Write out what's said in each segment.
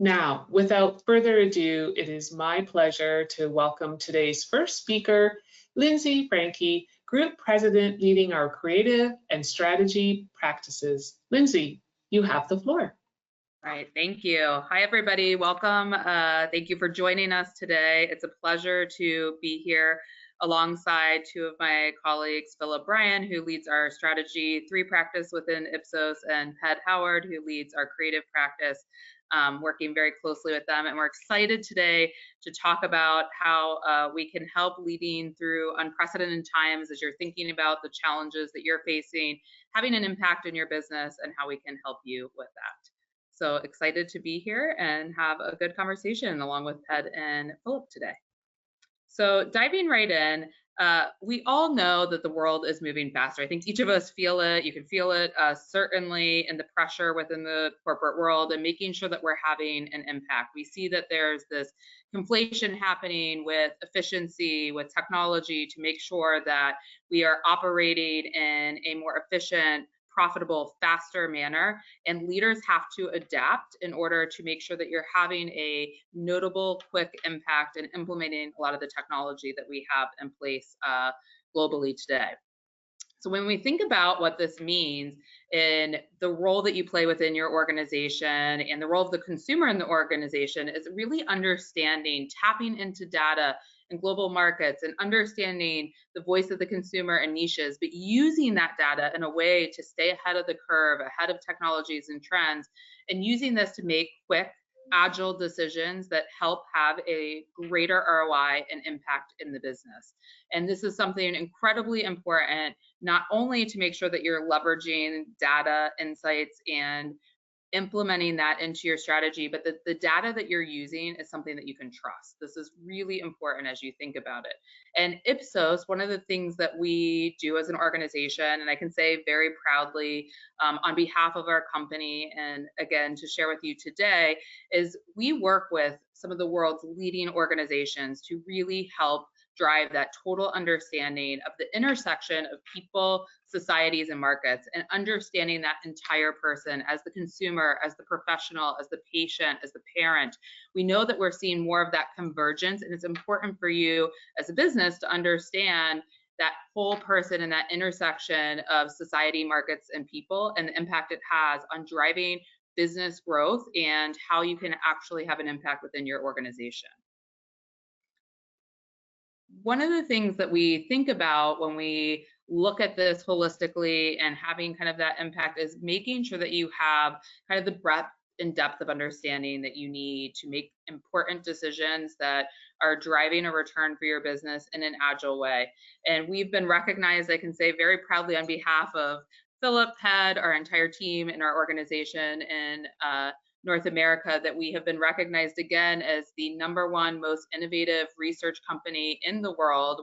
Now, without further ado, it is my pleasure to welcome today's first speaker, Lindsay Franke, Group President leading our creative and strategy practices. Lindsay, you have the floor. All right, thank you. Hi, everybody. Welcome. Thank you for joining us today. It's a pleasure to be here alongside two of my colleagues, Philip Bryan, who leads our Strategy 3 practice within Ipsos, and Ped Howard, who leads our creative practice, working very closely with them. And we're excited today to talk about how we can help leading through unprecedented times as you're thinking about the challenges that you're facing, having an impact in your business, and how we can help you with that. So excited to be here and have a good conversation along with Ped and Philip today. So diving right in, we all know that the world is moving faster. I think each of us feel it. You can feel it certainly in the pressure within the corporate world and making sure that we're having an impact. We see that there's this conflation happening with efficiency, with technology to make sure that we are operating in a more efficient, profitable, faster manner, and leaders have to adapt in order to make sure that you're having a notable, quick impact and implementing a lot of the technology that we have in place globally today. So when we think about what this means in the role that you play within your organization and the role of the consumer in the organization, is really understanding, tapping into data and global markets and understanding the voice of the consumer and niches, but using that data in a way to stay ahead of the curve, ahead of technologies and trends, and using this to make quick, agile decisions that help have a greater ROI and impact in the business. And this is something incredibly important, not only to make sure that you're leveraging data, insights, and implementing that into your strategy, but the data that you're using is something that you can trust. This is really important as you think about it. And Ipsos, one of the things that we do as an organization, and I can say very proudly on behalf of our company, and again, to share with you today, is we work with some of the world's leading organizations to really help drive that total understanding of the intersection of people, societies, and markets, and understanding that entire person as the consumer, as the professional, as the patient, as the parent. We know that we're seeing more of that convergence, and it's important for you as a business to understand that whole person and that intersection of society, markets, and people, and the impact it has on driving business growth and how you can actually have an impact within your organization. One of the things that we think about when we look at this holistically and having kind of that impact is making sure that you have kind of the breadth and depth of understanding that you need to make important decisions that are driving a return for your business in an agile way. And we've been recognized, I can say very proudly on behalf of Philip, Ped, our entire team and our organization in North America, that we have been recognized again as the #1 most innovative research company in the world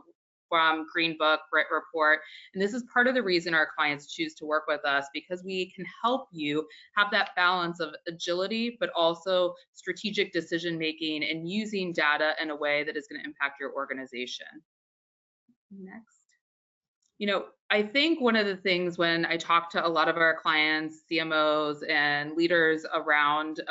from Green Book, Brit Report. And this is part of the reason our clients choose to work with us, because we can help you have that balance of agility, but also strategic decision making and using data in a way that is going to impact your organization. Next. You know, I think one of the things when I talk to a lot of our clients, CMOs and leaders around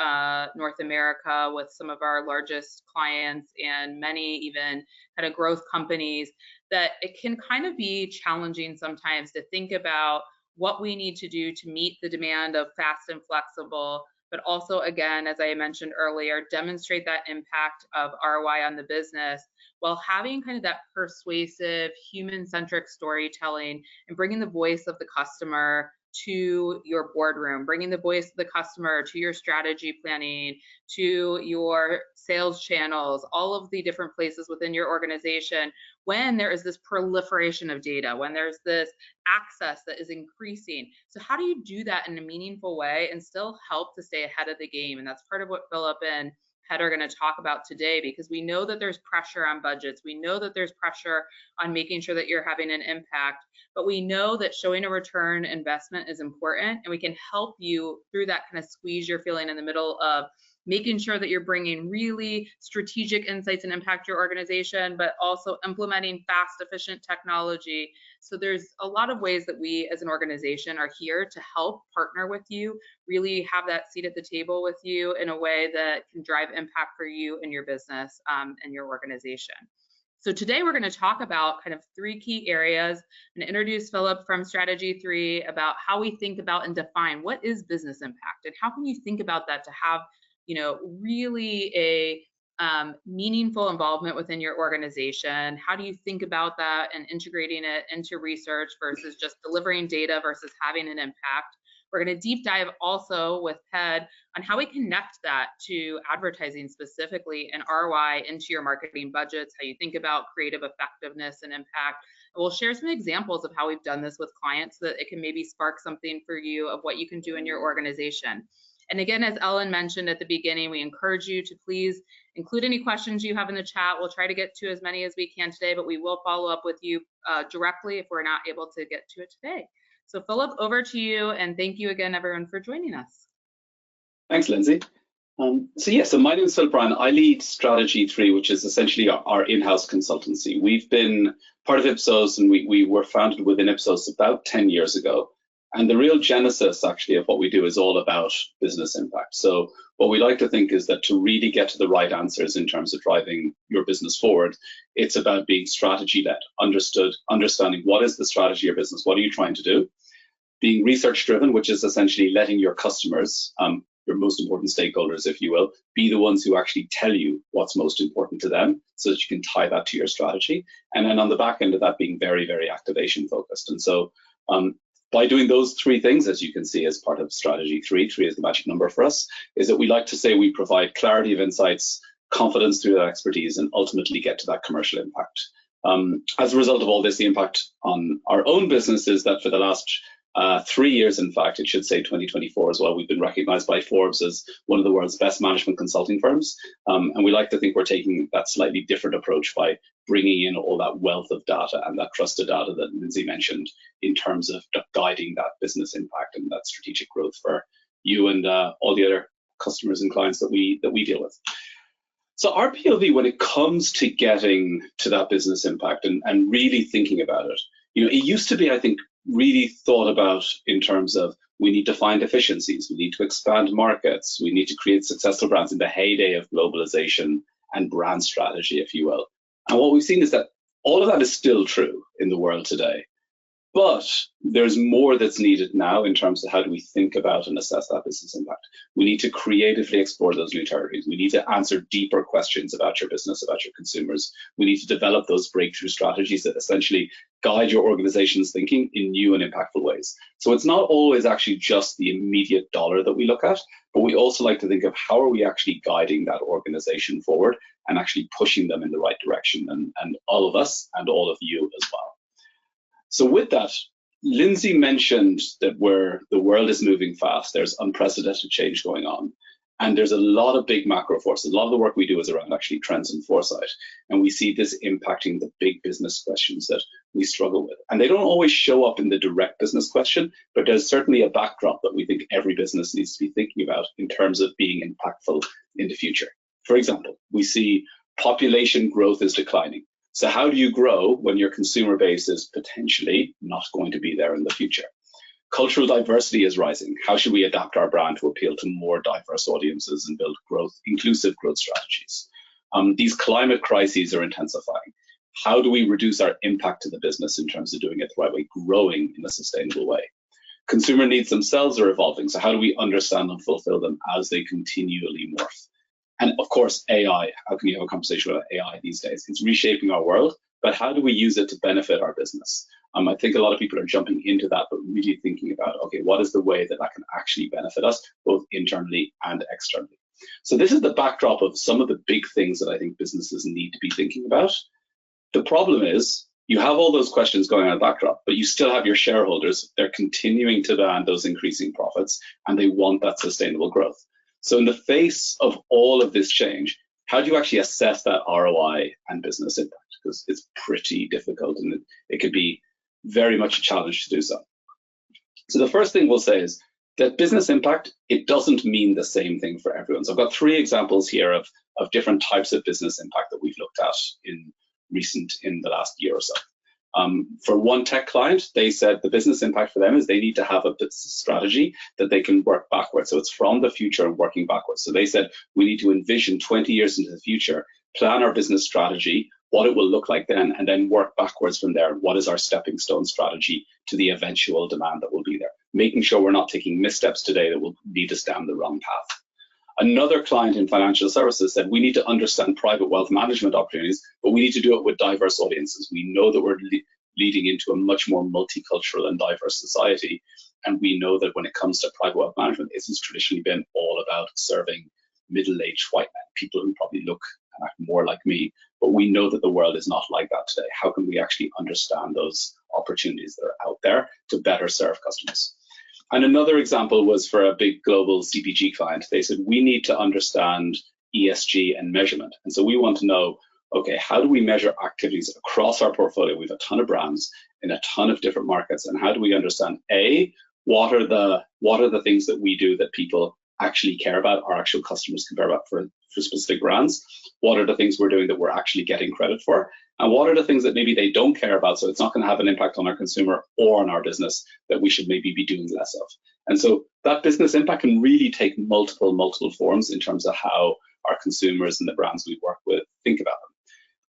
North America with some of our largest clients and many even kind of growth companies, that it can kind of be challenging sometimes to think about what we need to do to meet the demand of fast and flexible, but also, again, as I mentioned earlier, demonstrate that impact of ROI on the business while having kind of that persuasive, human-centric storytelling and bringing the voice of the customer to your boardroom, bringing the voice of the customer to your strategy planning, to your sales channels, all of the different places within your organization when there is this proliferation of data, when there's this access that is increasing. So how do you do that in a meaningful way and still help to stay ahead of the game? And that's part of what Philip and Ped are going to talk about today, because we know that there's pressure on budgets. We know that there's pressure on making sure that you're having an impact, but we know that showing a return investment is important, and we can help you through that kind of squeeze you're feeling in the middle of making sure that you're bringing really strategic insights and impact your organization, but also implementing fast, efficient technology So there's a lot of ways that we as an organization are here to help partner with you, really have that seat at the table with you in a way that can drive impact for you and your business and your organization. So today we're going to talk about kind of 3 key areas. I'm going to introduce Philip from Strategy 3 about how we think about and define what is business impact and how can you think about that to have, really a meaningful involvement within your organization. How do you think about that and integrating it into research versus just delivering data versus having an impact? We're going to deep dive also with PED on how we connect that to advertising specifically and ROI into your marketing budgets, how you think about creative effectiveness and impact. And we'll share some examples of how we've done this with clients so that it can maybe spark something for you of what you can do in your organization. And again, as Ellen mentioned at the beginning, we encourage you to please include any questions you have in the chat. We'll try to get to as many as we can today, but we will follow up with you directly if we're not able to get to it today. So Philip, over to you, and thank you again, everyone, for joining us. Thanks, Lindsay. So my name is Philip Bryan. I lead Strategy 3, which is essentially our in-house consultancy. We've been part of Ipsos, and we were founded within Ipsos about 10 years ago. And the real genesis, actually, of what we do is all about business impact. So what we like to think is that to really get to the right answers in terms of driving your business forward, it's about being strategy-led, understanding what is the strategy of your business, what are you trying to do, being research-driven, which is essentially letting your customers, your most important stakeholders, if you will, be the ones who actually tell you what's most important to them so that you can tie that to your strategy. And then on the back end of that, being very, very activation focused. And so by doing those 3 things, as you can see as part of Strategy 3 is the magic number for us, is that we like to say we provide clarity of insights, confidence through that expertise, and ultimately get to that commercial impact. As a result of all this, the impact on our own business is that for the last 3 years, in fact, it should say 2024 as well, we've been recognized by Forbes as one of the world's best management consulting firms. And we like to think we're taking that slightly different approach by bringing in all that wealth of data and that trusted data that Lindsay mentioned in terms of guiding that business impact and that strategic growth for you and all the other customers and clients that we deal with. So our POV, when it comes to getting to that business impact and really thinking about it, it used to be, I think, really thought about in terms of we need to find efficiencies, we need to expand markets, we need to create successful brands in the heyday of globalization and brand strategy, if you will. And what we've seen is that all of that is still true in the world today. But there's more that's needed now in terms of how do we think about and assess that business impact. We need to creatively explore those new territories. We need to answer deeper questions about your business, about your consumers. We need to develop those breakthrough strategies that essentially guide your organization's thinking in new and impactful ways. So it's not always actually just the immediate dollar that we look at, but we also like to think of how are we actually guiding that organization forward and actually pushing them in the right direction, and all of us and all of you as well. So with that, Lindsay mentioned that the world is moving fast, there's unprecedented change going on, and there's a lot of big macro forces. A lot of the work we do is around actually trends and foresight, and we see this impacting the big business questions that we struggle with. And they don't always show up in the direct business question, but there's certainly a backdrop that we think every business needs to be thinking about in terms of being impactful in the future. For example, we see population growth is declining. So how do you grow when your consumer base is potentially not going to be there in the future? Cultural diversity is rising. How should we adapt our brand to appeal to more diverse audiences and build inclusive growth strategies? These climate crises are intensifying. How do we reduce our impact to the business in terms of doing it the right way, growing in a sustainable way? Consumer needs themselves are evolving. So how do we understand and fulfill them as they continually morph? And of course, AI, how can you have a conversation about AI these days? It's reshaping our world, but how do we use it to benefit our business? I think a lot of people are jumping into that, but really thinking about, okay, what is the way that can actually benefit us, both internally and externally? So this is the backdrop of some of the big things that I think businesses need to be thinking about. The problem is, you have all those questions going on in the backdrop, but you still have your shareholders. They're continuing to demand those increasing profits, and they want that sustainable growth. So in the face of all of this change, how do you actually assess that ROI and business impact? Because it's pretty difficult and it could be very much a challenge to do so. So the first thing we'll say is that business impact, it doesn't mean the same thing for everyone. So I've got 3 examples here of different types of business impact that we've looked at in the last year or so. For one tech client, they said the business impact for them is they need to have a business strategy that they can work backwards. So it's from the future and working backwards. So they said we need to envision 20 years into the future, plan our business strategy, what it will look like then, and then work backwards from there. What is our stepping stone strategy to the eventual demand that will be there? Making sure we're not taking missteps today that will lead us down the wrong path. Another client in financial services said we need to understand private wealth management opportunities, but we need to do it with diverse audiences. We know that we're leading into a much more multicultural and diverse society. And we know that when it comes to private wealth management, it has traditionally been all about serving middle-aged white men, people who probably look and act more like me. But we know that the world is not like that today. How can we actually understand those opportunities that are out there to better serve customers? And another example was for a big global CPG client. They said, we need to understand ESG and measurement. And so we want to know, okay, how do we measure activities across our portfolio? We have a ton of brands in a ton of different markets. And how do we understand, A, what are the things that we do that people actually care about, our actual customers care about for specific brands? What are the things we're doing that we're actually getting credit for? And what are the things that maybe they don't care about, so it's not going to have an impact on our consumer or on our business, that we should maybe be doing less of? And so that business impact can really take multiple forms in terms of how our consumers and the brands we work with think about them.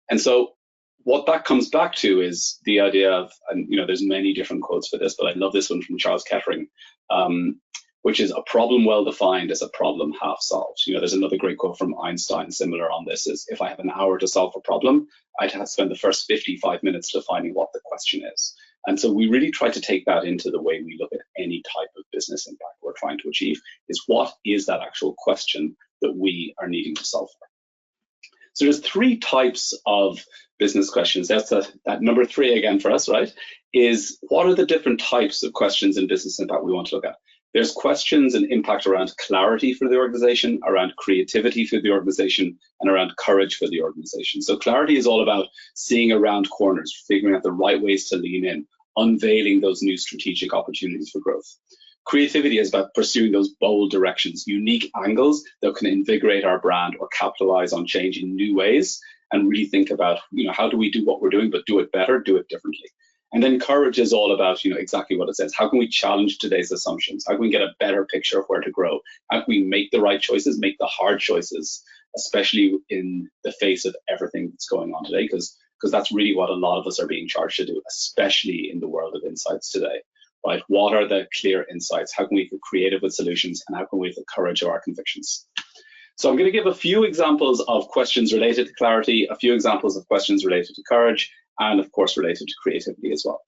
And so what that comes back to is the idea of, and there's many different quotes for this, but I love this one from Charles Kettering, which is a problem well defined is a problem half solved. There's another great quote from Einstein similar on this, is if I have an hour to solve a problem, I'd have to spend the first 55 minutes defining what the question is. And so we really try to take that into the way we look at any type of business impact we're trying to achieve, is what is that actual question that we are needing to solve for? So there's three types of business questions. That's that number three again for us, right? Is what are the different types of questions in business impact we want to look at? There's questions and impact around clarity for the organization, around creativity for the organization, and around courage for the organization. So clarity is all about seeing around corners, figuring out the right ways to lean in, unveiling those new strategic opportunities for growth. Creativity is about pursuing those bold directions, unique angles that can invigorate our brand or capitalize on change in new ways, and really think about, how do we do what we're doing, but do it better, do it differently. And then courage is all about, exactly what it says. How can we challenge today's assumptions? How can we get a better picture of where to grow? How can we make the right choices, make the hard choices, especially in the face of everything that's going on today? Because that's really what a lot of us are being charged to do, especially in the world of insights today, right? What are the clear insights? How can we be creative with solutions? And how can we have the courage of our convictions? So I'm going to give a few examples of questions related to clarity, a few examples of questions related to courage, and of course related to creativity as well.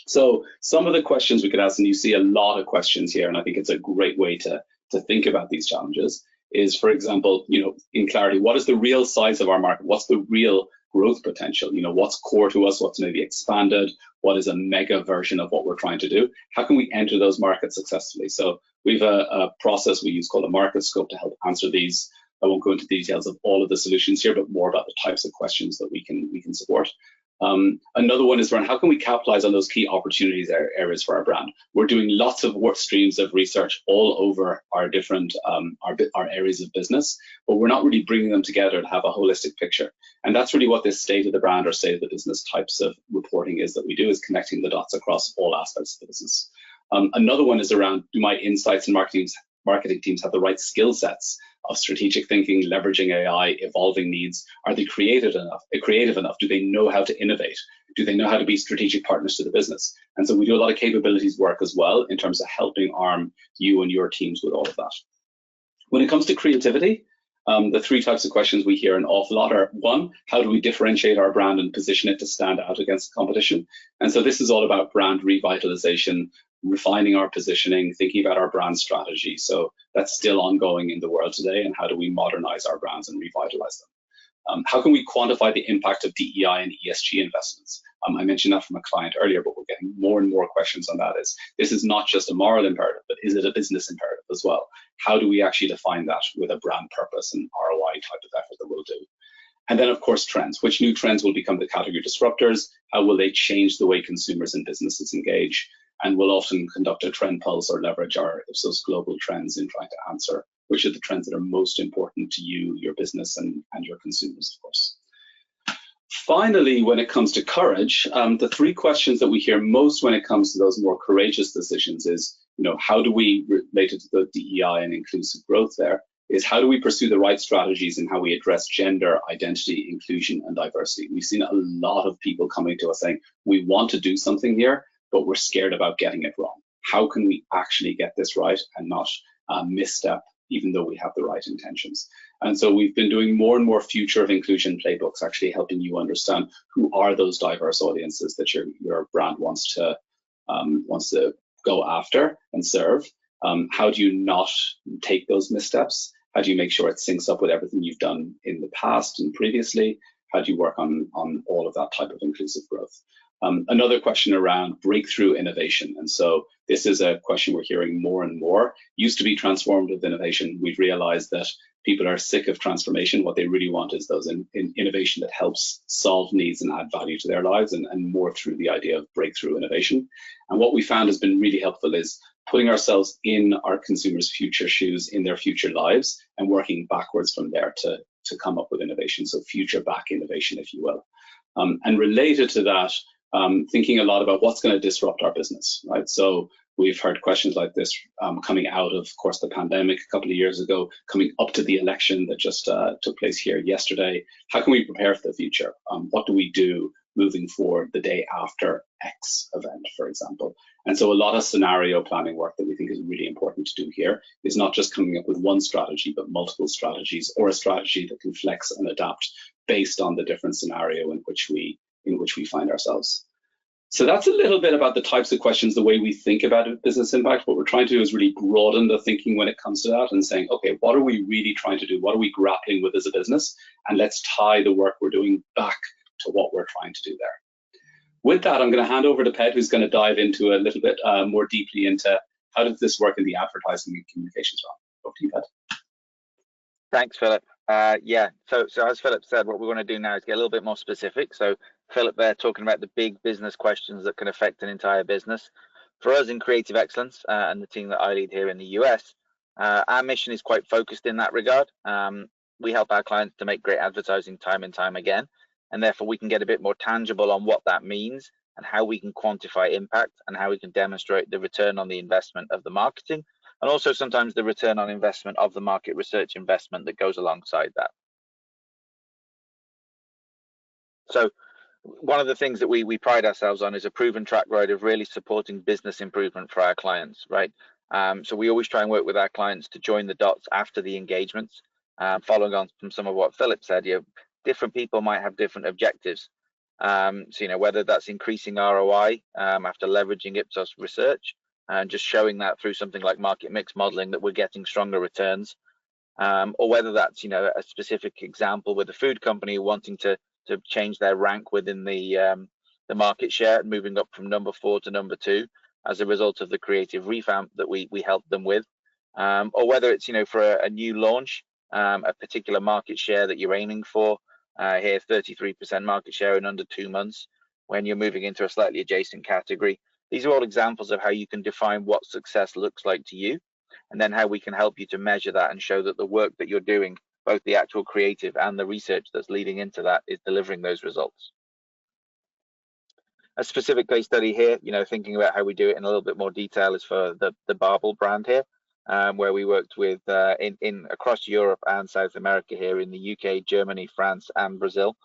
So some of the questions we could ask, and you see a lot of questions here, and I think it's a great way to think about these challenges, is, for example, in clarity, what is the real size of our market? What's the real growth potential? What's core to us? What's maybe expanded? What is a mega version of what we're trying to do? How can we enter those markets successfully? So we've a process we use called a market scope to help answer these. I won't go into details of all of the solutions here, but more about the types of questions that we can support. Another one is around how can we capitalize on those key opportunities areas for our brand? We're doing lots of work streams of research all over our different our areas of business, but we're not really bringing them together to have a holistic picture. And that's really what this state of the brand or state of the business types of reporting is that we do, is connecting the dots across all aspects of the business. Another one is around, do my insights and marketing teams have the right skill sets of strategic thinking, leveraging AI, evolving needs? Are they creative enough? Do they know how to innovate? Do they know how to be strategic partners to the business? And so we do a lot of capabilities work as well in terms of helping arm you and your teams with all of that. When it comes to creativity, the three types of questions we hear an awful lot are, one, how do we differentiate our brand and position it to stand out against the competition? And so this is all about brand revitalization, refining our positioning, thinking about our brand strategy. So that's still ongoing in the world today, and how do we modernize our brands and revitalize them? How can we quantify the impact of DEI and ESG investments? I mentioned that from a client earlier, but we're getting more and more questions on that. This is not just a moral imperative, but is it a business imperative as well? How do we actually define that with a brand purpose and ROI type of effort that we'll do? And then, of course, trends. Which new trends will become the category disruptors? How will they change the way consumers and businesses engage? And we'll often conduct a trend pulse or leverage our Ipsos global trends in trying to answer which are the trends that are most important to you, your business, and your consumers, of course. Finally, when it comes to courage, the three questions that we hear most when it comes to those more courageous decisions is, how do we, related to the DEI and inclusive growth there, is how do we pursue the right strategies and how we address gender, identity, inclusion, and diversity. We've seen a lot of people coming to us saying, we want to do something here, but we're scared about getting it wrong. How can we actually get this right and not misstep, even though we have the right intentions? And so we've been doing more and more future of inclusion playbooks, actually helping you understand who are those diverse audiences that your brand wants to go after and serve. How do you not take those missteps? How do you make sure it syncs up with everything you've done in the past and previously? How do you work on all of that type of inclusive growth? Another question around breakthrough innovation. And so this is a question we're hearing more and more. Used to be transformative innovation. We've realized that people are sick of transformation. What they really want is those innovation that helps solve needs and add value to their lives, and more through the idea of breakthrough innovation. And what we found has been really helpful is putting ourselves in our consumers' future shoes, in their future lives, and working backwards from there to come up with innovation. So future back innovation, if you will. And related to that, thinking a lot about what's going to disrupt our business, right? So we've heard questions like this coming out of course, the pandemic a couple of years ago, coming up to the election that just took place here yesterday. How can we prepare for the future? What do we do moving forward the day after X event, for example? And so a lot of scenario planning work that we think is really important to do here is not just coming up with one strategy, but multiple strategies, or a strategy that can flex and adapt based on the different scenario in which we find ourselves. So that's a little bit about the types of questions, the way we think about business impact. What we're trying to do is really broaden the thinking when it comes to that and saying, okay, what are we really trying to do? What are we grappling with as a business? And let's tie the work we're doing back to what we're trying to do there. With that, I'm going to hand over to Ped, who's going to dive into a little bit more deeply into how does this work in the advertising and communications realm. Over to you, Ped. Thanks, Philip. Yeah, so as Philip said, what we want to do now is get a little bit more specific. So Philip there talking about the big business questions that can affect an entire business. For us in Creative Excellence and the team that I lead here in the US, our mission is quite focused in that regard. We help our clients to make great advertising time and time again, and therefore we can get a bit more tangible on what that means and how we can quantify impact and how we can demonstrate the return on the investment of the marketing, and also sometimes the return on investment of the market research investment that goes alongside that. So one of the things that we pride ourselves on is a proven track record of really supporting business improvement for our clients, right? So we always try and work with our clients to join the dots after the engagements. Following on from some of what Philip said, different people might have different objectives. So whether that's increasing ROI after leveraging Ipsos research, and just showing that through something like market mix modeling that we're getting stronger returns, or whether that's a specific example with a food company wanting to change their rank within the market share, moving up from number 4 to number 2 as a result of the creative revamp that we helped them with, or whether it's for a new launch, a particular market share that you're aiming for. Here 33% market share in under 2 months when you're moving into a slightly adjacent category. These are all examples of how you can define what success looks like to you, and then how we can help you to measure that and show that the work that you're doing, both the actual creative and the research that's leading into that, is delivering those results. A specific case study here, thinking about how we do it in a little bit more detail, is for the Barbel brand here, where we worked with across Europe and South America here in the UK, Germany, France, and Brazil,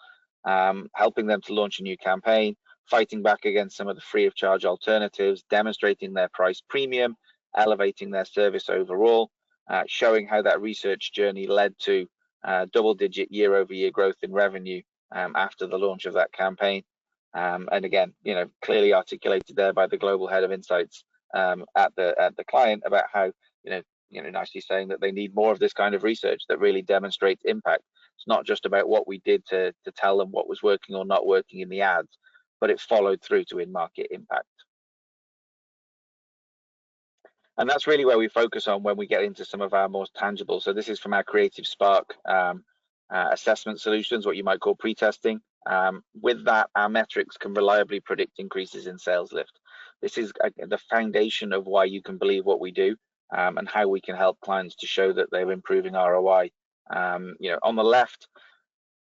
helping them to launch a new campaign, fighting back against some of the free of charge alternatives, demonstrating their price premium, elevating their service overall, showing how that research journey led to double-digit year-over-year growth in revenue after the launch of that campaign. And again, clearly articulated there by the global head of insights at the client about how, nicely saying that they need more of this kind of research that really demonstrates impact. It's not just about what we did to tell them what was working or not working in the ads, but it followed through to in-market impact. And that's really where we focus on when we get into some of our most tangible. So this is from our Creative Spark assessment solutions, what you might call pre-testing. With that, our metrics can reliably predict increases in sales lift. This is the foundation of why you can believe what we do, and how we can help clients to show that they're improving ROI. On the left,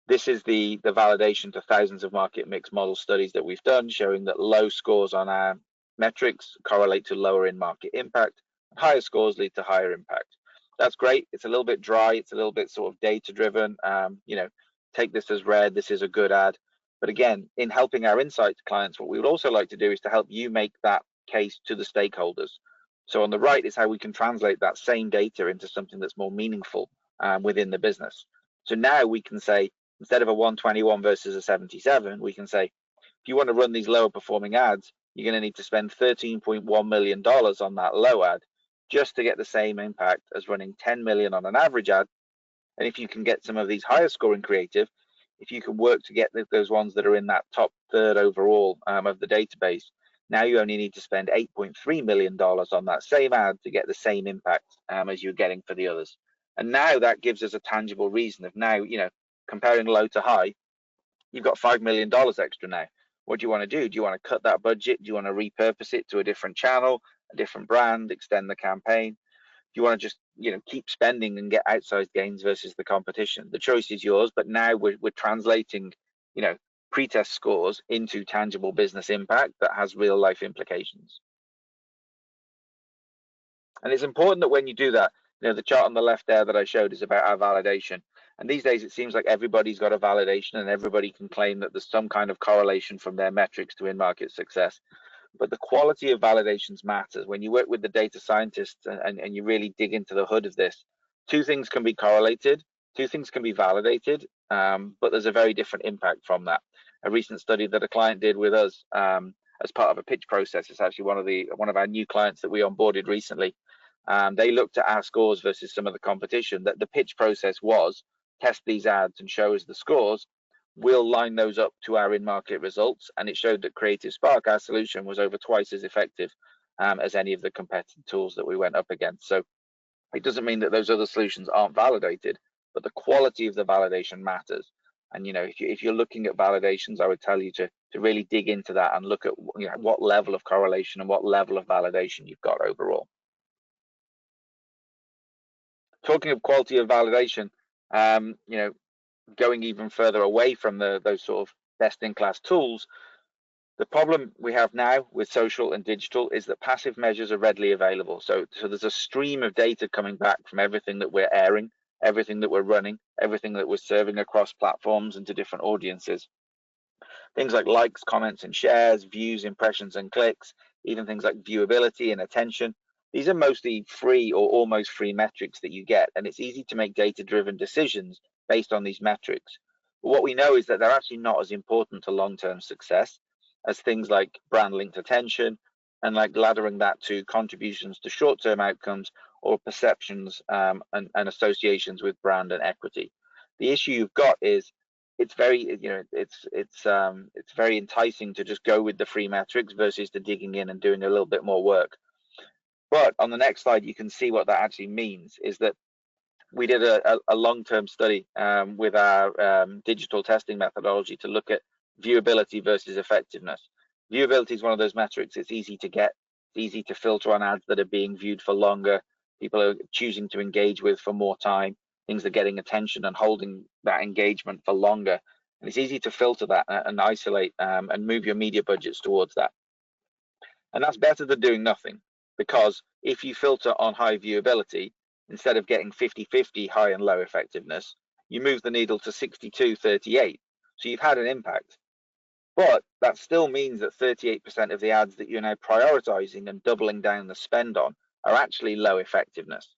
This is the validation to thousands of market mix model studies that we've done, showing that low scores on our metrics correlate to lower in-market impact, and higher scores lead to higher impact. That's great. It's a little bit dry. It's a little bit sort of data-driven. You know, take this as read. This is a good ad. But again, in helping our insights clients, what we would also like to do is to help you make that case to the stakeholders. So on the right is how we can translate that same data into something that's more meaningful within the business. So now we can say, instead of a 121 versus a 77, we can say, if you want to run these lower performing ads, you're going to need to spend $13.1 million on that low ad just to get the same impact as running 10 million on an average ad. And if you can get some of these higher scoring creative, if you can work to get those ones that are in that top third overall of the database, now you only need to spend $8.3 million on that same ad to get the same impact as you're getting for the others. And now that gives us a tangible reason of now, you know, comparing low to high, you've got $5 million extra now. What do you want to do? Do you want to cut that budget? Do you want to repurpose it to a different channel, a different brand, extend the campaign? Do you want to just, you know, keep spending and get outsized gains versus the competition? The choice is yours, but now we're translating, you know, pre-test scores into tangible business impact that has real life implications. And it's important that when you do that, you know, the chart on the left there that I showed is about our validation. And these days, it seems like everybody's got a validation and everybody can claim that there's some kind of correlation from their metrics to in-market success. But the quality of validations matters. When you work with the data scientists and you really dig into the hood of this, two things can be correlated, two things can be validated, but there's a very different impact from that. A recent study that a client did with us as part of a pitch process, it's actually one of our new clients that we onboarded recently. They looked at our scores versus some of the competition. That the pitch process was test these ads and show us the scores. We'll line those up to our in-market results, and it showed that Creative Spark, our solution, was over twice as effective as any of the competitive tools that we went up against. So it doesn't mean that those other solutions aren't validated, but the quality of the validation matters. And you know, if you're looking at validations, I would tell you to really dig into that and look at, you know, what level of correlation and what level of validation you've got overall. Talking of quality of validation, you know, going even further away from those sort of best-in-class tools, the problem we have now with social and digital is that passive measures are readily available. So there's a stream of data coming back from everything that we're airing, everything that we're running, everything that we're serving across platforms and to different audiences. Things like likes, comments, and shares, views, impressions, and clicks, even things like viewability and attention. These are mostly free or almost free metrics that you get, and it's easy to make data-driven decisions based on these metrics. But what we know is that they're actually not as important to long-term success as things like brand-linked attention and like laddering that to contributions to short-term outcomes or perceptions and associations with brand and equity. The issue you've got is it's very, you know, it's very enticing to just go with the free metrics versus to digging in and doing a little bit more work. But on the next slide, you can see what that actually means is that we did a long-term study with our digital testing methodology to look at viewability versus effectiveness. Viewability is one of those metrics. It's easy to get, it's easy to filter on ads that are being viewed for longer. People are choosing to engage with for more time. Things are getting attention and holding that engagement for longer. And it's easy to filter that and isolate and move your media budgets towards that. And that's better than doing nothing, because if you filter on high viewability, instead of getting 50-50 high and low effectiveness, you move the needle to 62-38. So you've had an impact. But that still means that 38% of the ads that you're now prioritizing and doubling down the spend on are actually low effectiveness.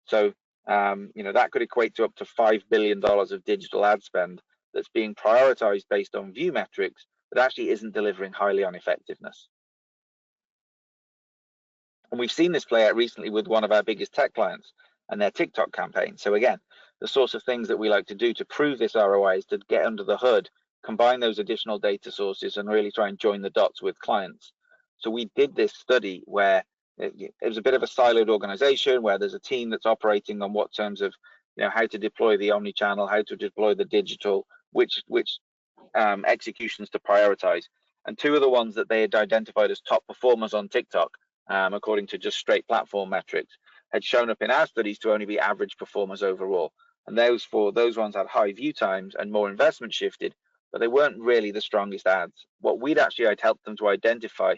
So, you know, that could equate to up to $5 billion of digital ad spend that's being prioritized based on view metrics that actually isn't delivering highly on effectiveness. And we've seen this play out recently with one of our biggest tech clients and their TikTok campaign. So again, the sorts of things that we like to do to prove this ROI is to get under the hood, combine those additional data sources and really try and join the dots with clients. So we did this study where it was a bit of a siloed organization where there's a team that's operating on what terms of, you know, how to deploy the omni-channel, how to deploy the digital, which executions to prioritize. And two of the ones that they had identified as top performers on TikTok, according to just straight platform metrics, had shown up in our studies to only be average performers overall. and those ones had high view times and more investment shifted, but they weren't really the strongest ads. What I'd helped them to identify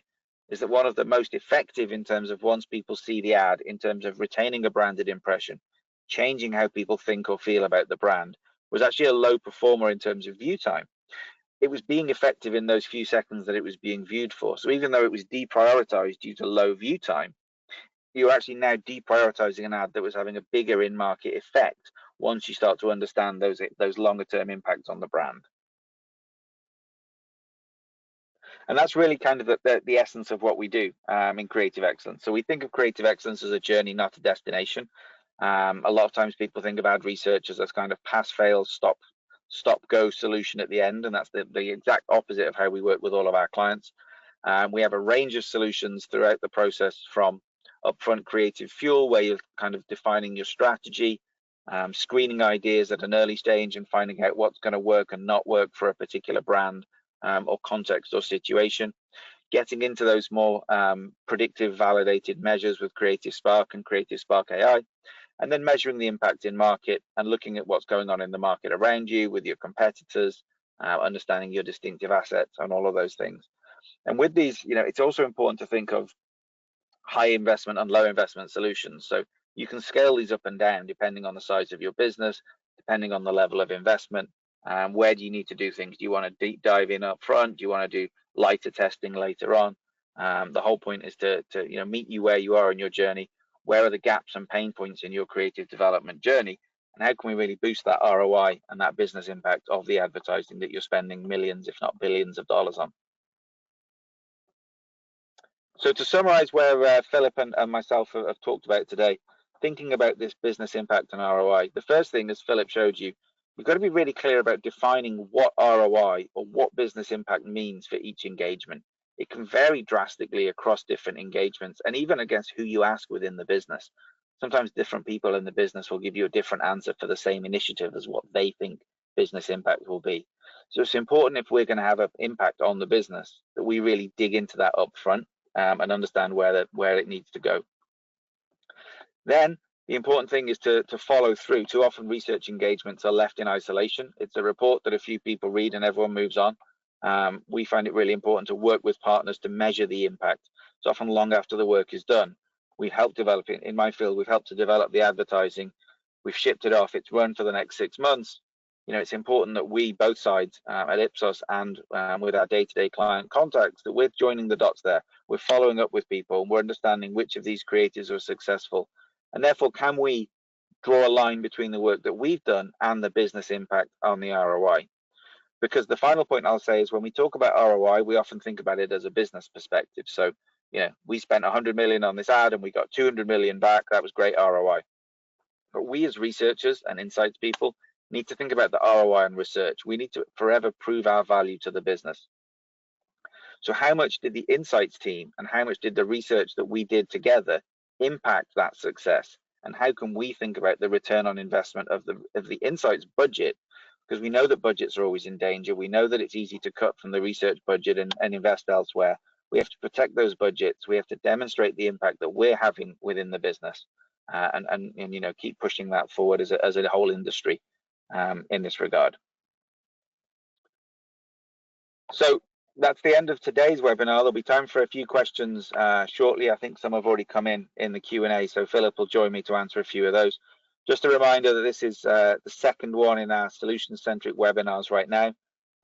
is that one of the most effective in terms of once people see the ad, in terms of retaining a branded impression, changing how people think or feel about the brand, was actually a low performer in terms of view time. It was being effective in those few seconds that it was being viewed for. So even though it was deprioritized due to low view time, you're actually now deprioritizing an ad that was having a bigger in-market effect once you start to understand those longer-term impacts on the brand. And that's really kind of the essence of what we do in creative excellence. So we think of creative excellence as a journey, not a destination. A lot of times people think about research as a kind of pass, fail, stop, go solution at the end, and that's the exact opposite of how we work with all of our clients. We have a range of solutions throughout the process, from upfront creative fuel, where you're kind of defining your strategy, screening ideas at an early stage and finding out what's going to work and not work for a particular brand or context or situation, getting into those more predictive validated measures with Creative Spark and Creative Spark AI, and then measuring the impact in market and looking at what's going on in the market around you with your competitors, understanding your distinctive assets and all of those things. And with these, it's also important to think of high investment and low investment solutions. So you can scale these up and down depending on the size of your business, depending on the level of investment. Where do you need to do things? Do you want to deep dive in up front? Do you want to do lighter testing later on? The whole point is to meet you where you are in your journey. Where are the gaps and pain points in your creative development journey? And how can we really boost that ROI and that business impact of the advertising that you're spending millions, if not billions of dollars on? So to summarize where Philip and myself have talked about today, thinking about this business impact and ROI, the first thing, as Philip showed you, you've got to be really clear about defining what ROI or what business impact means for each engagement. It can vary drastically across different engagements and even against who you ask within the business. Sometimes different people in the business will give you a different answer for the same initiative as what they think business impact will be. So it's important, if we're going to have an impact on the business, that we really dig into that up front and understand where it needs to go. Then the important thing is to follow through. Too often research engagements are left in isolation. It's a report that a few people read and everyone moves on. We find it really important to work with partners to measure the impact. It's often long after the work is done. We've helped develop it. In my field, we've helped to develop the advertising. We've shipped it off. It's run for the next 6 months. It's important that we, both sides at Ipsos and with our day-to-day client contacts, that we're joining the dots there. We're following up with people, and we're understanding which of these creatives are successful. And therefore, can we draw a line between the work that we've done and the business impact on the ROI? Because the final point I'll say is, when we talk about ROI, we often think about it as a business perspective. So, we spent 100 million on this ad and we got 200 million back. That was great ROI. But we as researchers and insights people need to think about the ROI on research. We need to forever prove our value to the business. So how much did the insights team and how much did the research that we did together impact that success? And how can we think about the return on investment of the insights budget? Because we know that budgets are always in danger. We know that it's easy to cut from the research budget and invest elsewhere. We have to protect those budgets. We have to demonstrate the impact that we're having within the business, and keep pushing that forward as a whole industry in this regard. So that's the end of today's webinar. There'll be time for a few questions shortly. I think some have already come in the Q&A, so Philip will join me to answer a few of those. Just a reminder that this is the second one in our solution-centric webinars right now.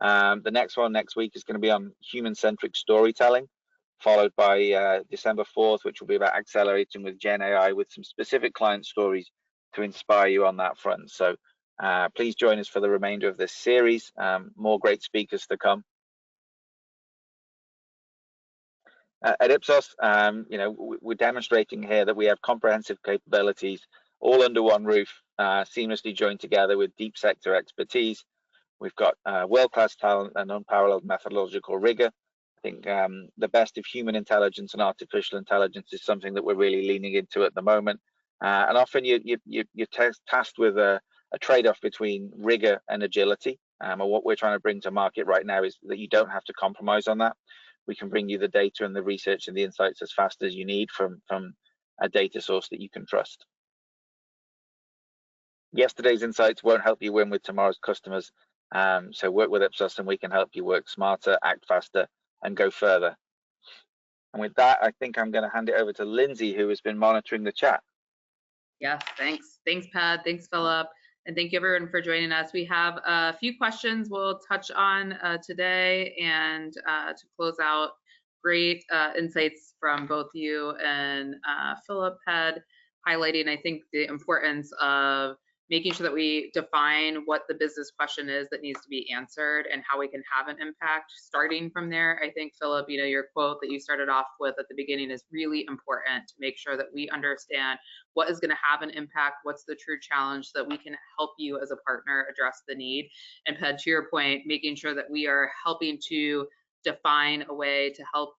The next one next week is going to be on human-centric storytelling, followed by December 4th, which will be about accelerating with Gen AI, with some specific client stories to inspire you on that front. So please join us for the remainder of this series. More great speakers to come. At Ipsos, we're demonstrating here that we have comprehensive capabilities all under one roof, seamlessly joined together with deep sector expertise. We've got world-class talent and unparalleled methodological rigor. I think the best of human intelligence and artificial intelligence is something that we're really leaning into at the moment. And often you're tasked with a trade-off between rigor and agility. And what we're trying to bring to market right now is that you don't have to compromise on that. We can bring you the data and the research and the insights as fast as you need from a data source that you can trust. Yesterday's insights won't help you win with tomorrow's customers. So work with Ipsos and we can help you work smarter, act faster, and go further. And with that, I think I'm going to hand it over to Lindsay, who has been monitoring the chat. Yes, thanks. Thanks, Pat. Thanks, Philip. And thank you everyone for joining us. We have a few questions we'll touch on today, and to close out, great insights from both you and Philip had, highlighting, I think, the importance of making sure that we define what the business question is that needs to be answered and how we can have an impact. Starting from there, I think, Philip, you know, your quote that you started off with at the beginning is really important, to make sure that we understand what is going to have an impact, what's the true challenge, so that we can help you as a partner address the need. And Ped, to your point, making sure that we are helping to define a way to help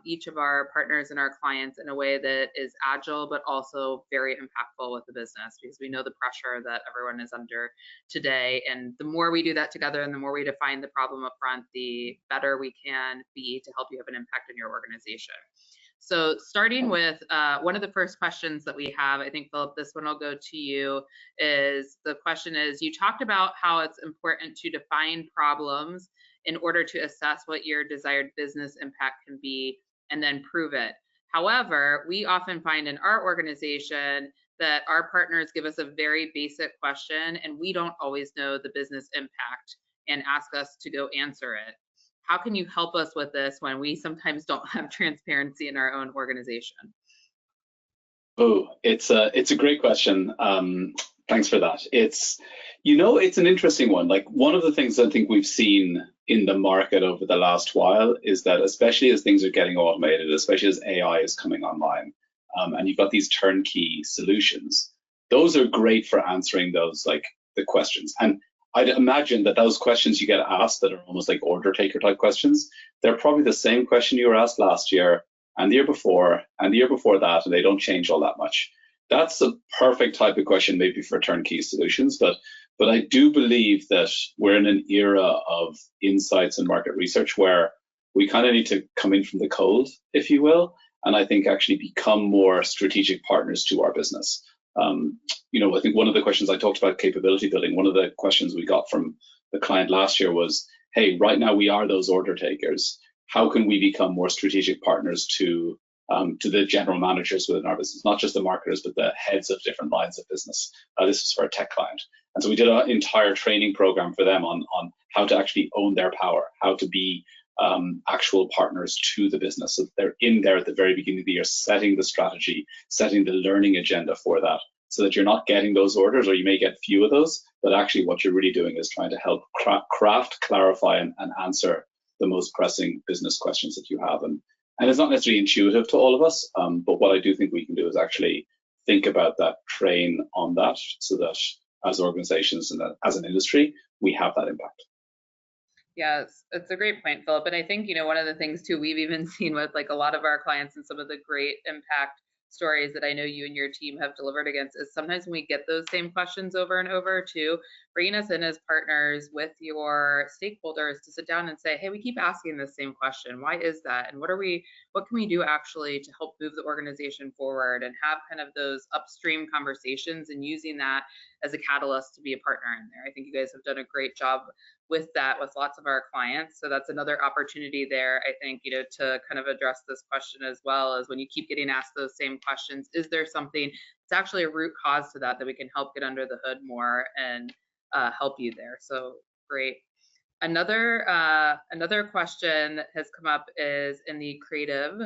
each of our partners and our clients in a way that is agile, but also very impactful with the business, because we know the pressure that everyone is under today. And the more we do that together and the more we define the problem up front, the better we can be to help you have an impact in your organization. So starting with one of the first questions that we have, I think, Philip, this one will go to you, is the question is, you talked about how it's important to define problems in order to assess what your desired business impact can be and then prove it. However, we often find in our organization that our partners give us a very basic question and we don't always know the business impact and ask us to go answer it. How can you help us with this when we sometimes don't have transparency in our own organization? Oh, it's a great question. Thanks for that. It's an interesting one. Like, one of the things I think we've seen in the market over the last while is that, especially as things are getting automated, especially as AI is coming online, and you've got these turnkey solutions, those are great for answering those, like, the questions. And I'd imagine that those questions you get asked that are almost like order taker type questions, they're probably the same question you were asked last year and the year before and the year before that, and they don't change all that much. That's a perfect type of question maybe for turnkey solutions, but I do believe that we're in an era of insights and market research where we kind of need to come in from the cold, if you will, and I think actually become more strategic partners to our business. I think one of the questions I talked about capability building, one of the questions we got from the client last year was, hey, right now we are those order takers. How can we become more strategic partners to the general managers within our business, not just the marketers, but the heads of different lines of business? This is for a tech client. And so we did an entire training program for them on how to actually own their power, how to be actual partners to the business. So they're in there at the very beginning of the year, setting the strategy, setting the learning agenda for that, so that you're not getting those orders, or you may get few of those, but actually what you're really doing is trying to help craft, clarify, and answer the most pressing business questions that you have. And it's not necessarily intuitive to all of us, but what I do think we can do is actually think about that, train on that, so that as organizations and as an industry, we have that impact. Yes, it's a great point, Philip. And I think, one of the things too, we've even seen with like a lot of our clients and some of the great impact stories that I know you and your team have delivered against, is sometimes when we get those same questions over and over too, bringing us in as partners with your stakeholders to sit down and say, hey, we keep asking the same question. Why is that? And what can we do actually to help move the organization forward, and have kind of those upstream conversations and using that as a catalyst to be a partner in there. I think you guys have done a great job with that with lots of our clients. So that's another opportunity there, I think, to kind of address this question as well, as when you keep getting asked those same questions, is there something that's actually a root cause to that we can help get under the hood more and help you there. So great. Another question that has come up is in the creative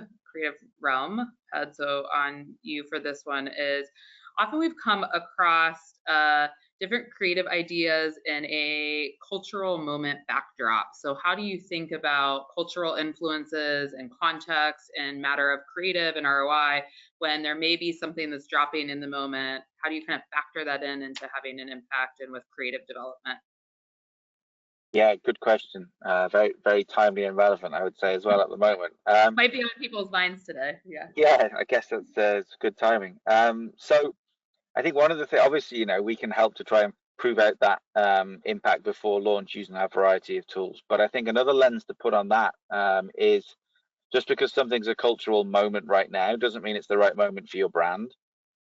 realm. So on you for this one is, often we've come across different creative ideas in a cultural moment backdrop. So how do you think about cultural influences and context and matter of creative and ROI when there may be something that's dropping in the moment? How do you kind of factor that into having an impact and with creative development? Yeah, good question. Very, very timely and relevant, I would say, as well at the moment. Might be on people's minds today. Yeah, I guess that's good timing. So I think one of the things, obviously, we can help to try and prove out that impact before launch using a variety of tools. But I think another lens to put on that is, just because something's a cultural moment right now doesn't mean it's the right moment for your brand.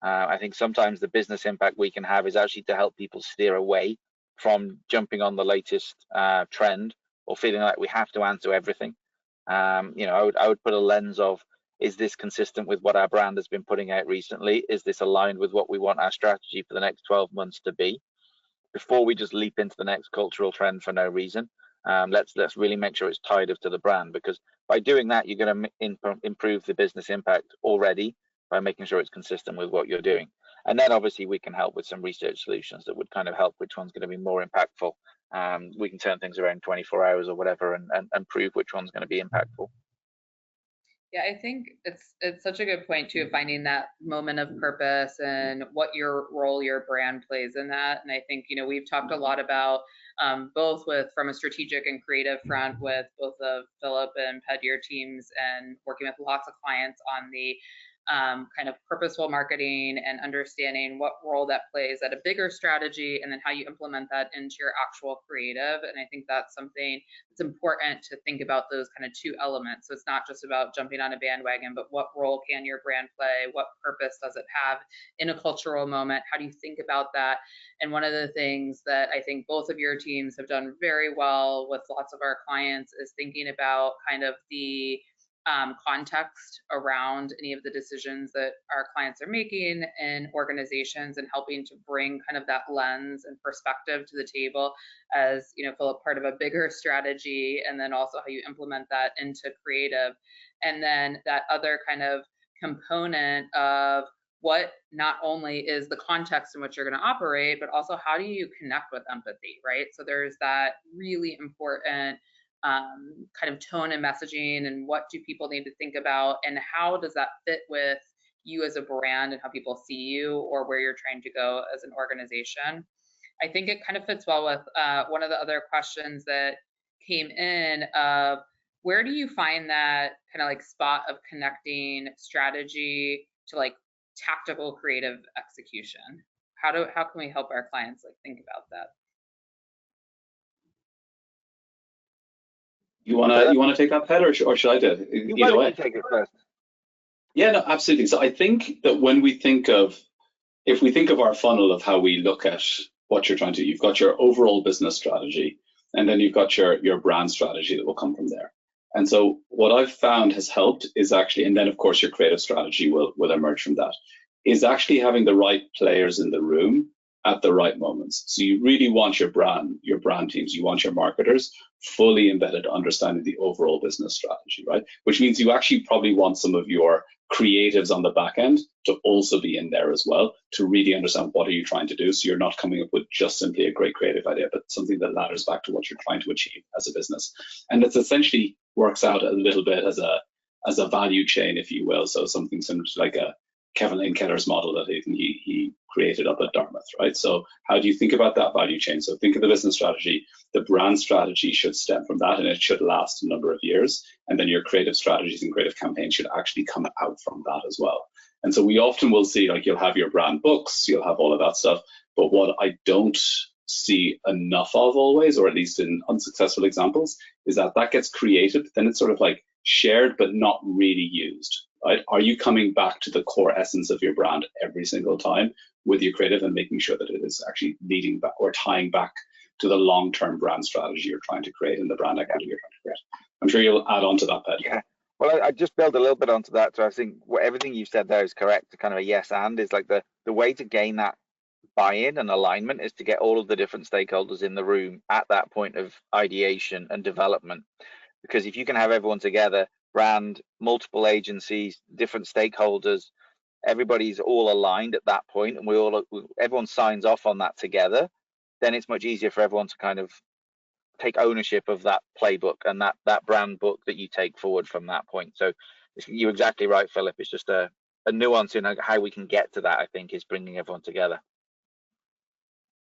I think sometimes the business impact we can have is actually to help people steer away from jumping on the latest trend or feeling like we have to answer everything. You know, I would put a lens of, is this consistent with what our brand has been putting out recently? Is this aligned with what we want our strategy for the next 12 months to be? Before we just leap into the next cultural trend for no reason, let's really make sure it's tied up to the brand, because by doing that, you're going to improve the business impact already by making sure it's consistent with what you're doing. And then obviously we can help with some research solutions that would kind of help which one's going to be more impactful. We can turn things around 24 hours or whatever and prove which one's going to be impactful. Yeah, I think it's such a good point too, finding that moment of purpose and what your role your brand plays in that. And I think, you know, we've talked a lot about both from a strategic and creative front with both of Philip and Ped, your teams, and working with lots of clients on the kind of purposeful marketing and understanding what role that plays at a bigger strategy, and then how you implement that into your actual creative. And I think that's something that's important to think about, those kind of two elements. So it's not just about jumping on a bandwagon, but what role can your brand play? What purpose does it have in a cultural moment? How do you think about that? And one of the things that I think both of your teams have done very well with lots of our clients is thinking about kind of the context around any of the decisions that our clients are making in organizations, and helping to bring kind of that lens and perspective to the table as, you know, Philip, part of a bigger strategy, and then also how you implement that into creative. And then that other kind of component of what not only is the context in which you're going to operate, but also how do you connect with empathy, right? So there's that really important kind of tone and messaging, and what do people need to think about, and how does that fit with you as a brand and how people see you or where you're trying to go as an organization. I think it kind of fits well with one of the other questions that came in of, where do you find that kind of like spot of connecting strategy to like tactical creative execution? How can we help our clients like think about that? You wanna take that, Ped, or should I do it? Either way. You take it first. Yeah, no, absolutely. So I think that when we think of, if we think of our funnel of how we look at what you're trying to do, you've got your overall business strategy, and then you've got your brand strategy that will come from there. And so what I've found has helped is actually, and then of course your creative strategy will emerge from that, is actually having the right players in the room at the right moments. So you really want your brand teams, you want your marketers fully embedded, understanding the overall business strategy, right? Which means you actually probably want some of your creatives on the back end to also be in there as well, to really understand what are you trying to do. So you're not coming up with just simply a great creative idea, but something that ladders back to what you're trying to achieve as a business. And it's essentially works out a little bit as a value chain, if you will. So something similar to like a Kevin Linkeller's model that he created up at Dartmouth, right? So how do you think about that value chain? So think of the business strategy, the brand strategy should stem from that, and it should last a number of years. And then your creative strategies and creative campaigns should actually come out from that as well. And so we often will see, like, you'll have your brand books, you'll have all of that stuff, but what I don't see enough of always, or at least in unsuccessful examples, is that gets created, then it's sort of like shared but not really used. Right? Are you coming back to the core essence of your brand every single time with your creative and making sure that it is actually leading back or tying back to the long-term brand strategy you're trying to create and the brand identity you're trying to create? I'm sure you'll add on to that, Ped. Yeah. Well, I just build a little bit onto that. So I think everything you said there is correct. Kind of a yes and is like the way to gain that buy-in and alignment is to get all of the different stakeholders in the room at that point of ideation and development. Because if you can have everyone together, brand, multiple agencies, different stakeholders, everybody's all aligned at that point, and everyone signs off on that together, then it's much easier for everyone to kind of take ownership of that playbook and that brand book that you take forward from that point. So you're exactly right, Philip. It's just a nuance in how we can get to that, I think, is bringing everyone together.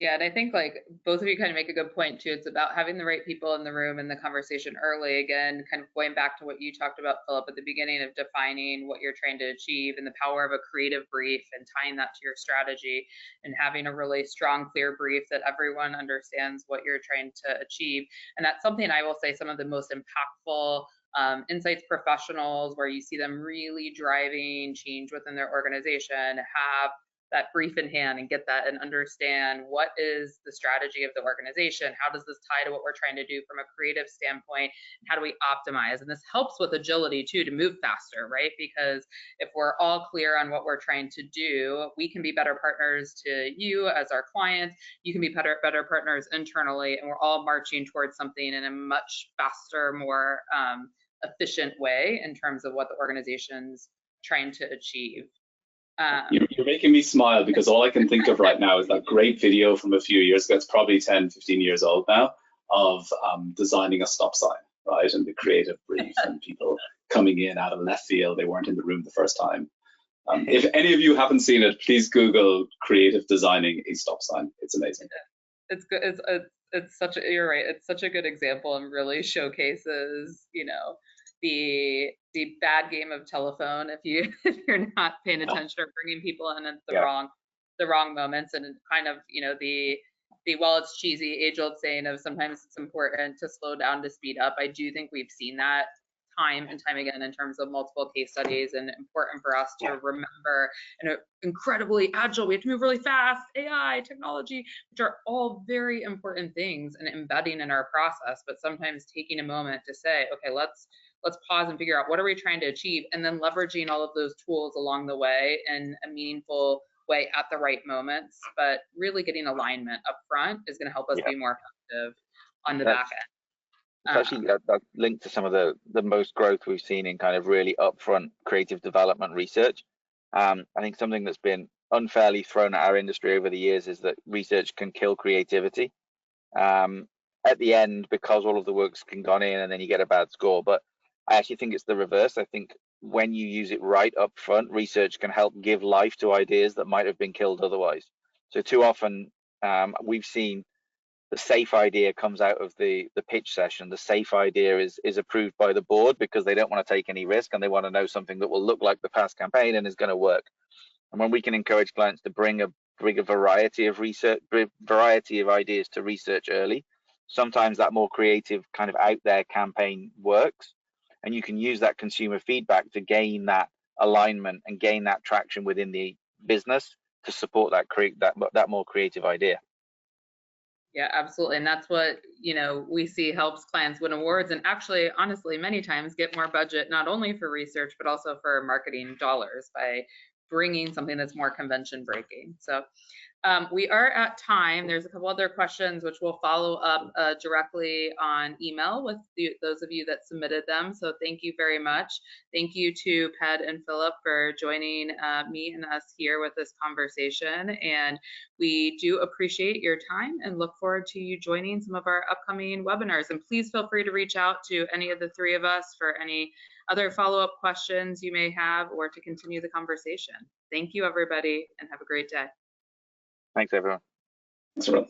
Yeah, and I think like both of you kind of make a good point too. It's about having the right people in the room and the conversation early. Again, kind of going back to what you talked about, Philip, at the beginning of defining what you're trying to achieve and the power of a creative brief and tying that to your strategy and having a really strong, clear brief that everyone understands what you're trying to achieve. And that's something I will say some of the most impactful insights professionals, where you see them really driving change within their organization, have that brief in hand and get that and understand what is the strategy of the organization, how does this tie to what we're trying to do from a creative standpoint, how do we optimize? And this helps with agility too, to move faster, right? Because if we're all clear on what we're trying to do, we can be better partners to you as our client, you can be better partners internally, and we're all marching towards something in a much faster, more efficient way in terms of what the organization's trying to achieve. You're making me smile, because all I can think of right now is that great video from a few years ago, it's probably 10, 15 years old now, of designing a stop sign, right? And the creative brief and people coming in out of left field. They weren't in the room the first time. If any of you haven't seen it, please Google creative designing a stop sign. It's amazing. It's good. It's such a, you're right. It's such a good example and really showcases, you know, the bad game of telephone if you're not paying attention or bringing people in at the wrong moments, and kind of, you know, the well, it's cheesy age-old saying of sometimes it's important to slow down to speed up. I do think we've seen that time and time again in terms of multiple case studies, and important for us to remember. And incredibly agile, we have to move really fast, AI, technology, which are all very important things and embedding in our process, but sometimes taking a moment to say, okay, let's pause and figure out what are we trying to achieve, and then leveraging all of those tools along the way in a meaningful way at the right moments. But really getting alignment up front is going to help us be more effective on the back end. It's actually that linked to some of the most growth we've seen in kind of really upfront creative development research. I think something that's been unfairly thrown at our industry over the years is that research can kill creativity at the end, because all of the work's gone in and then you get a bad score. But I actually think it's the reverse. I think when you use it right up front, research can help give life to ideas that might have been killed otherwise. So too often we've seen the safe idea comes out of the pitch session. The safe idea is approved by the board because they don't want to take any risk, and they want to know something that will look like the past campaign and is going to work. And when we can encourage clients to bring a variety of ideas to research early, sometimes that more creative kind of out there campaign works, and you can use that consumer feedback to gain that alignment and gain that traction within the business to support that more creative idea. Yeah, absolutely. And that's what, you know, we see helps clients win awards, and actually, honestly, many times get more budget, not only for research, but also for marketing dollars by bringing something that's more convention breaking. So we are at time. There's a couple other questions which we'll follow up directly on email with those of you that submitted them. So thank you very much. Thank you to Ped and Philip for joining me and us here with this conversation. And we do appreciate your time and look forward to you joining some of our upcoming webinars. And please feel free to reach out to any of the three of us for any other follow-up questions you may have, or to continue the conversation. Thank you, everybody, and have a great day. Thanks, everyone. Thanks, everyone.